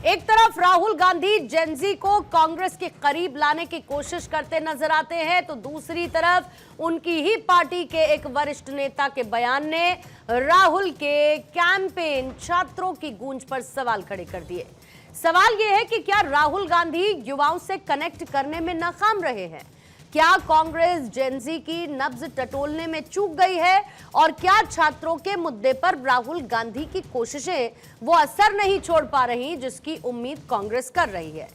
एक तरफ राहुल गांधी जेनजी को कांग्रेस के करीब लाने की कोशिश करते नजर आते हैं, तो दूसरी तरफ उनकी ही पार्टी के एक वरिष्ठ नेता के बयान ने राहुल के कैंपेन छात्रों की गूंज पर सवाल खड़े कर दिए। सवाल यह है कि क्या राहुल गांधी युवाओं से कनेक्ट करने में नाकाम रहे हैं? क्या कांग्रेस जेनजी की नब्ज टटोलने में चूक गई है? और क्या छात्रों के मुद्दे पर राहुल गांधी की कोशिशें वो असर नहीं छोड़ पा रही जिसकी उम्मीद कांग्रेस कर रही है?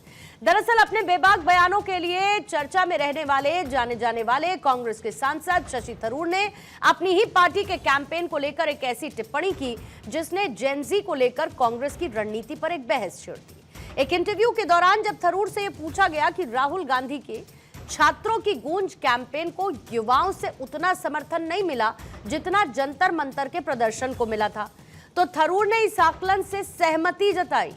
दरअसल अपने बेबाक बयानों के लिए चर्चा में रहने वाले जाने जाने वाले कांग्रेस के सांसद शशि थरूर ने अपनी ही पार्टी के कैंपेन को लेकर एक ऐसी टिप्पणी की जिसने जेनजी को लेकर कांग्रेस की रणनीति पर एक बहस छेड़ दी। एक इंटरव्यू के दौरान जब थरूर से यह पूछा गया कि राहुल गांधी के छात्रों की गूंज कैंपेन को युवाओं से उतना समर्थन नहीं मिला जितना जंतर मंतर के प्रदर्शन को मिला था, तो थरूर ने इस आकलन से सहमति जताई।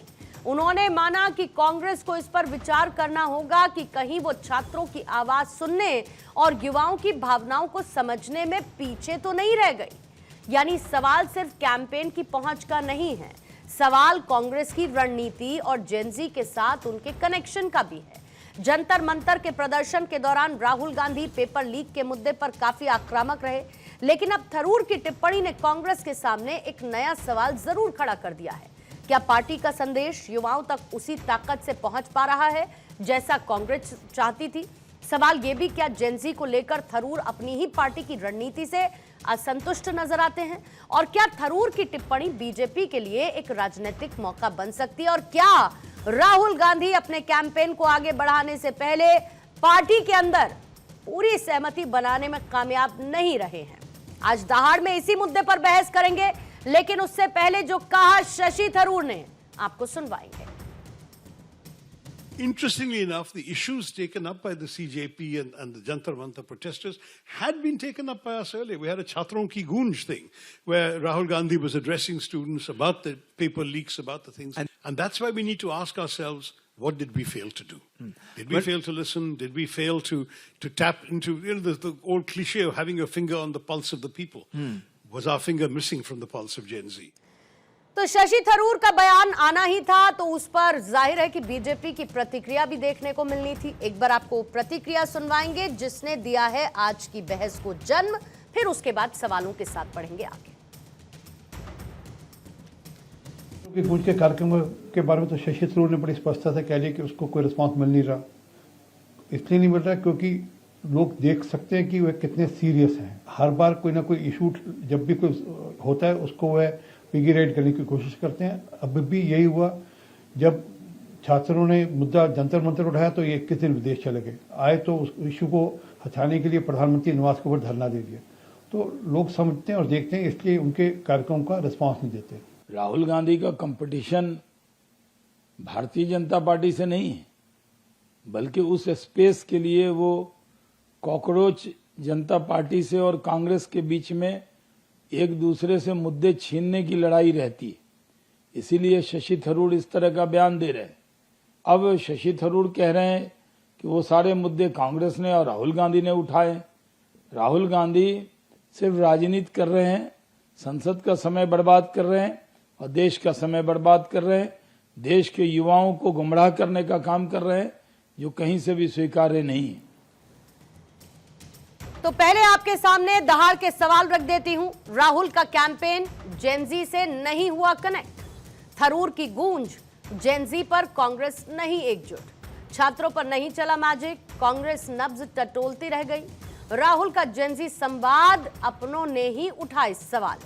उन्होंने माना कि कांग्रेस को इस पर विचार करना होगा कि कहीं वो छात्रों की आवाज सुनने और युवाओं की भावनाओं को समझने में पीछे तो नहीं रह गई। यानी सवाल सिर्फ कैंपेन की पहुंच का नहीं है, सवाल कांग्रेस की रणनीति और जेनजी के साथ उनके कनेक्शन का भी है। जंतर मंतर के प्रदर्शन के दौरान राहुल गांधी पेपर लीक के मुद्दे पर काफी आक्रामक रहे, लेकिन अब थरूर की टिप्पणी ने कांग्रेस के सामने एक नया सवाल जरूर खड़ा कर दिया है। क्या पार्टी का संदेश युवाओं तक उसी ताकत से पहुंच पा रहा है जैसा कांग्रेस चाहती थी? सवाल यह भी, क्या जेनजी को लेकर थरूर अपनी ही पार्टी की रणनीति से असंतुष्ट नजर आते हैं? और क्या थरूर की टिप्पणी बीजेपी के लिए एक राजनीतिक मौका बन सकती है? और क्या राहुल गांधी अपने कैंपेन को आगे बढ़ाने से पहले पार्टी के अंदर पूरी सहमति बनाने में कामयाब नहीं रहे हैं? आज दहाड़ में इसी मुद्दे पर बहस करेंगे, लेकिन उससे पहले जो कहा शशि थरूर ने आपको सुनवाएंगे। Interestingly enough, the issues taken up by the CJP and the Jantar Mantar protesters had been taken up by us earlier. We had a Chatron Ki Goonj thing where Rahul Gandhi was addressing students about the paper leaks, about the things. And that's why we need to ask ourselves, what did we fail to do? Did we fail to listen? Did we fail to tap into the old cliche of having your finger on the pulse of the people? Was our finger missing from the pulse of Gen Z? तो शशि थरूर का बयान आना ही था, तो उस पर जाहिर है कि बीजेपी की प्रतिक्रिया भी देखने को मिलनी थी। एक बार आपको प्रतिक्रिया सुनवाएंगे जिसने दिया है आज की बहस को जन्म, फिर उसके बाद सवालों के साथ बढ़ेंगे आगे। गूंज के कार्यक्रम के बारे में तो शशि थरूर ने बड़ी स्पष्टता से कह लिया कि उसको कोई रिस्पांस मिल नहीं रहा। इसलिए नहीं मिल रहा क्योंकि लोग देख सकते हैं कि वह कितने सीरियस हैं। हर बार कोई ना कोई इशू जब भी कोई होता है उसको वह पिगी राइड करने की कोशिश करते हैं। अब भी यही हुआ, जब छात्रों ने मुद्दा जंतर मंतर उठाया तो ये 21 दिन विदेश चले गए, आए तो उस इशू को हटाने के लिए प्रधानमंत्री निवास के ऊपर धरना दे दिया। तो लोग समझते हैं और देखते हैं, इसलिए उनके कार्यक्रमों का रिस्पांस नहीं देते। राहुल गांधी का कंपटीशन भारतीय जनता पार्टी से नहीं है, बल्कि उस स्पेस के लिए वो कॉकरोच जनता पार्टी से और कांग्रेस के बीच में एक दूसरे से मुद्दे छीनने की लड़ाई रहती है। इसीलिए शशि थरूर इस तरह का बयान दे रहे हैं। अब शशि थरूर कह रहे हैं कि वो सारे मुद्दे कांग्रेस ने और राहुल गांधी ने उठाए। राहुल गांधी सिर्फ राजनीति कर रहे हैं, संसद का समय बर्बाद कर रहे हैं और देश का समय बर्बाद कर रहे हैं। देश के युवाओं को गुमराह करने का काम कर रहे हैं, जो कहीं से भी स्वीकार्य नहीं है। तो पहले आपके सामने दहाड़ के सवाल रख देती हूं। राहुल का कैंपेन जेनजी से नहीं हुआ कनेक्ट, थरूर की गूंज जेनजी पर कांग्रेस नहीं एकजुट, छात्रों पर नहीं चला मैजिक, कांग्रेस नब्ज टटोलती रह गई, राहुल का जेनजी संवाद अपनों ने ही उठाए सवाल।